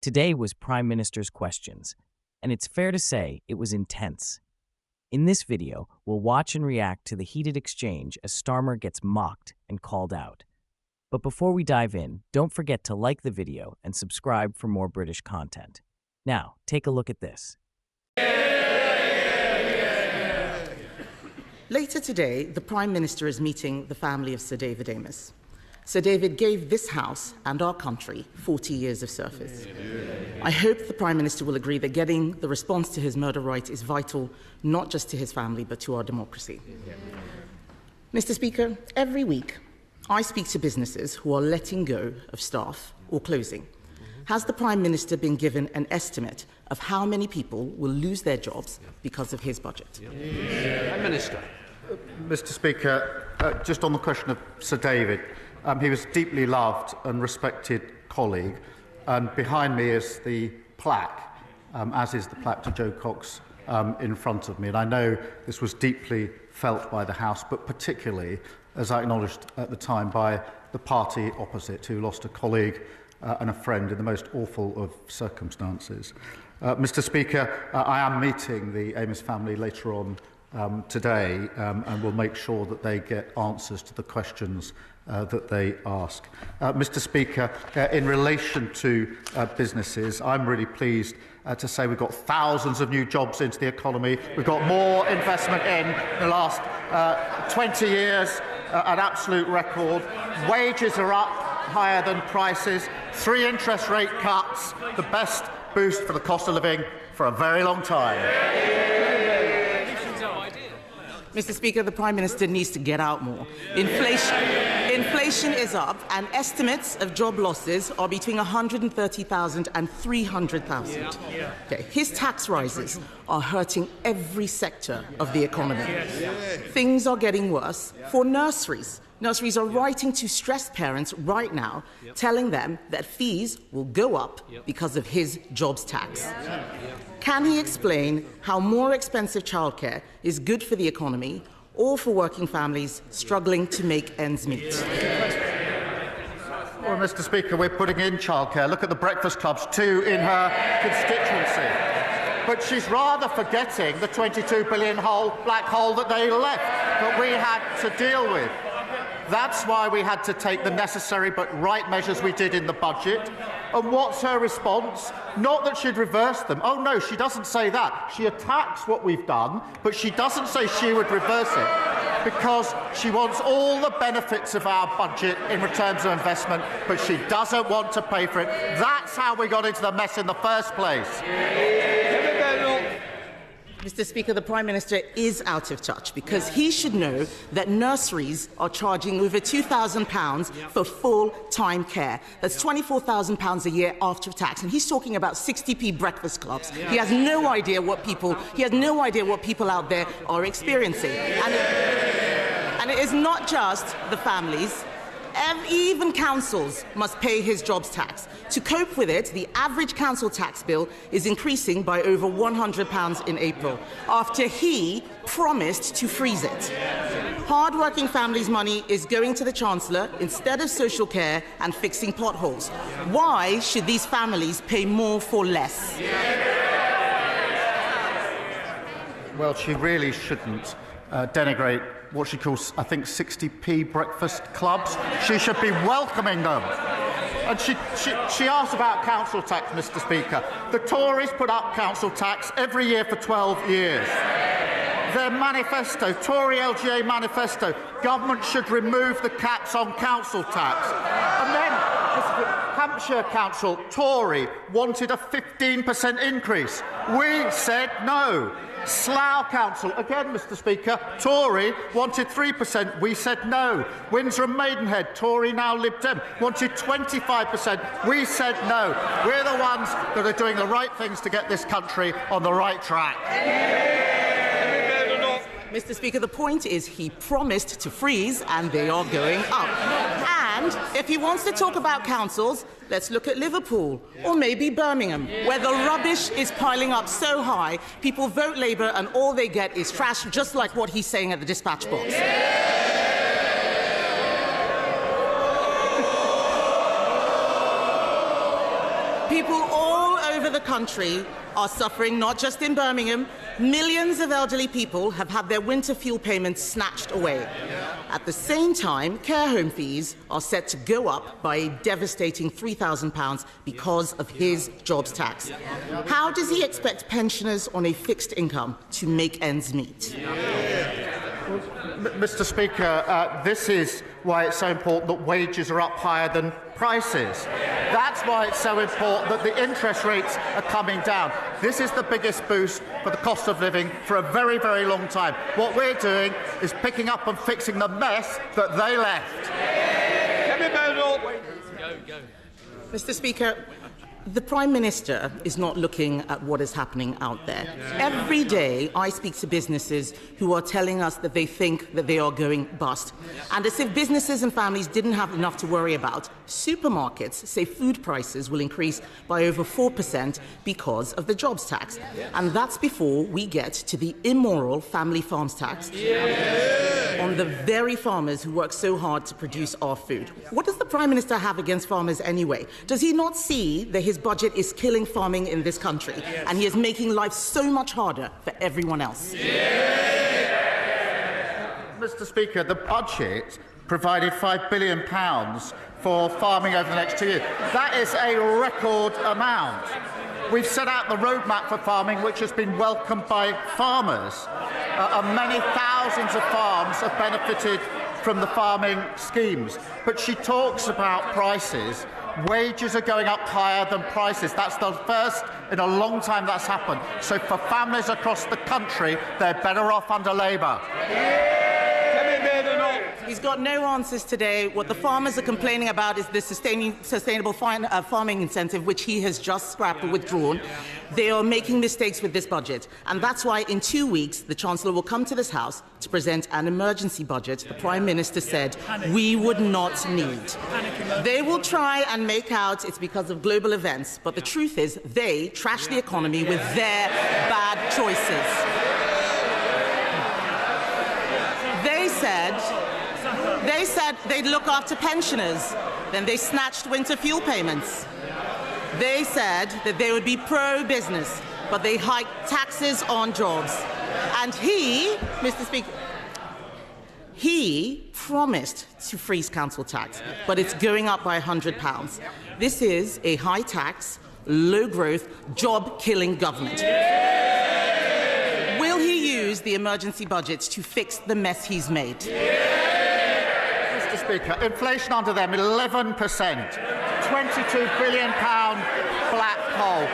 Today was Prime Minister's Questions, and it's fair to say it was intense. In this video, we'll watch and react to the heated exchange as Starmer gets mocked and called out. But before we dive in, don't forget to like the video and subscribe for more British content. Now, take a look at this. Later today, the Prime Minister is meeting the family of Sir David Amess. Sir David gave this House and our country 40 years of service. I hope the Prime Minister will agree that getting the response to his murder right is vital, not just to his family, but to our democracy. Mr. Speaker, every week, I speak to businesses who are letting go of staff or closing. Has the Prime Minister been given an estimate of how many people will lose their jobs because of his budget? Prime Minister. Mr. Speaker, just on the question of Sir David, he was a deeply loved and respected colleague, and behind me is the plaque, as is the plaque to Joe Cox in front of me. And I know this was deeply felt by the House, but particularly, as I acknowledged at the time, by the party opposite, who lost a colleague and a friend in the most awful of circumstances. Mr. Speaker, I am meeting the Amess family later on today, and will make sure that they get answers to the questions that they ask. Mr. Speaker, in relation to businesses, I'm really pleased to say we've got thousands of new jobs into the economy. We've got more investment in the last 20 years, an absolute record. Wages are up higher than prices. 3 interest rate cuts, the best boost for the cost of living for a very long time. Mr. Speaker, the Prime Minister needs to get out more. Inflation is up, and estimates of job losses are between 130,000 and 300,000. Okay. His tax rises are hurting every sector of the economy. Things are getting worse for nurseries. Nurseries are writing to stressed parents right now, telling them that fees will go up because of his jobs tax. Can he explain how more expensive childcare is good for the economy or for working families struggling to make ends meet? Well, Mr. Speaker, we're putting in childcare. Look at the breakfast clubs, 2 in her constituency. But she's rather forgetting the £22 billion black hole that they left, that we had to deal with. That's why we had to take the necessary but right measures we did in the budget. And what's her response? Not that she'd reverse them. Oh, no, she doesn't say that. She attacks what we've done, but she doesn't say she would reverse it because she wants all the benefits of our budget in returns of investment, but she doesn't want to pay for it. That's how we got into the mess in the first place. Mr. Speaker, the Prime Minister is out of touch because he should know that nurseries are charging over £2,000 for full-time care. That's £24,000 a year after tax, and he's talking about 60p breakfast clubs. He has no idea what people out there are experiencing, and it is not just the families. Even councils must pay his jobs tax. To cope with it, the average council tax bill is increasing by over £100 in April, after he promised to freeze it. Hard-working families' money is going to the Chancellor instead of social care and fixing potholes. Why should these families pay more for less? Well, she really shouldn't denigrate what she calls, I think, 60p breakfast clubs. She should be welcoming them. And she asked about council tax, Mr. Speaker. The Tories put up council tax every year for 12 years. Their manifesto, Tory LGA manifesto, government should remove the caps on council tax. And then Hampshire Council, Tory, wanted a 15% increase. We said no. Slough Council, again, Mr. Speaker, Tory, wanted 3%. We said no. Windsor and Maidenhead, Tory, now Lib Dem, wanted 25%. We said no. We're the ones that are doing the right things to get this country on the right track. Mr. Speaker, the point is he promised to freeze, and they are going up. And if he wants to talk about councils, let's look at Liverpool or maybe Birmingham, where the rubbish is piling up so high, people vote Labour and all they get is trash, just like what he's saying at the dispatch box. People all over the country are suffering, not just in Birmingham. Millions of elderly people have had their winter fuel payments snatched away. At the same time, care home fees are set to go up by a devastating £3,000 because of his jobs tax. How does he expect pensioners on a fixed income to make ends meet? Mr. Speaker, this is why it's so important that wages are up higher than prices. That's why it's so important that the interest rates are coming down. This is the biggest boost for the cost of living for a very, very long time. What we're doing is picking up and fixing the mess that they left. Mr. Speaker, the Prime Minister is not looking at what is happening out there. Every day I speak to businesses who are telling us that they think that they are going bust. And as if businesses and families didn't have enough to worry about, supermarkets say food prices will increase by over 4% because of the jobs tax. And that's before we get to the immoral family farms tax on the very farmers who work so hard to produce our food. What does the Prime Minister have against farmers anyway? Does he not see that his budget is killing farming in this country and he is making life so much harder for everyone else? Mr. Speaker, the budget provided £5 billion for farming over the next 2 years. That is a record amount. We've set out the roadmap for farming, which has been welcomed by farmers. And many thousands of farms have benefited from the farming schemes. But she talks about prices. Wages are going up higher than prices. That's the first in a long time that's happened. So for families across the country, they're better off under Labour. He's got no answers today. What the farmers are complaining about is the sustainable farming incentive, which he has just scrapped or withdrawn. They are making mistakes with this budget. And that's why in 2 weeks, the Chancellor will come to this House to present an emergency budget the Prime Minister said we would not need. They will try and make out it's because of global events, but the truth is they trash the economy with their bad choices. They said they'd look after pensioners. Then they snatched winter fuel payments. They said that they would be pro-business, but they hiked taxes on jobs. And he, Mr. Speaker, he promised to freeze council tax, but it's going up by £100. This is a high-tax, low-growth, job-killing government. Will he use the emergency budget to fix the mess he's made? Mr. Speaker, inflation under them 11%, £22 billion black hole,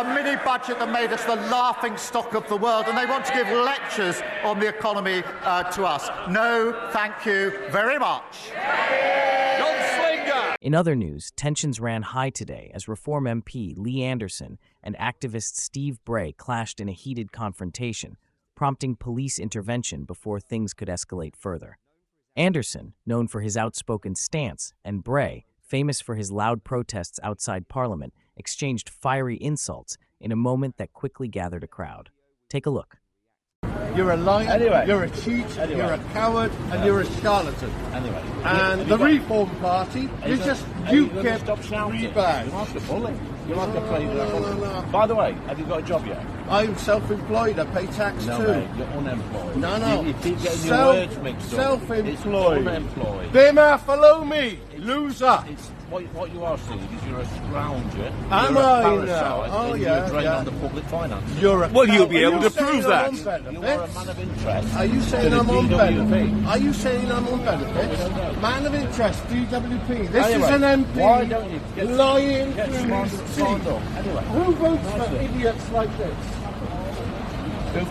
a mini budget that made us the laughing stock of the world, and they want to give lectures on the economy to us. No, thank you very much. In other news, tensions ran high today as Reform MP Lee Anderson and activist Steve Bray clashed in a heated confrontation, prompting police intervention before things could escalate further. Anderson, known for his outspoken stance, and Bray, famous for his loud protests outside Parliament, exchanged fiery insults in a moment that quickly gathered a crowd. Take a look. You're a liar, you're a cheat, you're a coward, and you're a charlatan. And the Reform Party, you get rebadged. You're like a player. No. By the way, have you got a job yet? I'm self-employed. I pay tax too. Mate, you're unemployed. No. You keep getting your words mixed up. Self-employed. Unemployed. Bima, follow me, loser. What you are seeing is you're a scrounger. Am you're I a parasite, now? Oh, you're a drain on the public finances. Well, you'll be able to prove that. You are a man of interest. Are you saying I'm on benefits? Are you saying I'm on benefits? Man of interest, DWP. This is an MP why don't you lying get through smart his and teeth. signed up? Anyway. Who votes for idiots like this?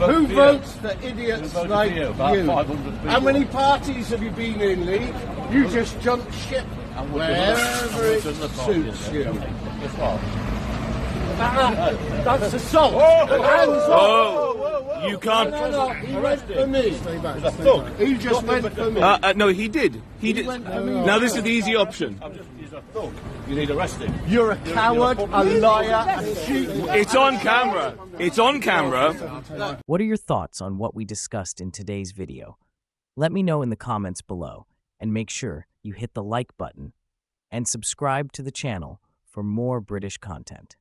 Who votes for idiots like you? About 500 people. How many parties have you been in, Lee? You just jumped ship wherever it suits you. Guess what? That's assault. Whoa. You can't. No. He went for me. He just went for me. No, he did. He did. went for me. Now this is the easy option. He's a thug. You need arresting. You're a coward, a liar, a cheat. It's on camera. It's on camera. What are your thoughts on what we discussed in today's video? Let me know in the comments below, and make sure you hit the like button and subscribe to the channel for for more British content.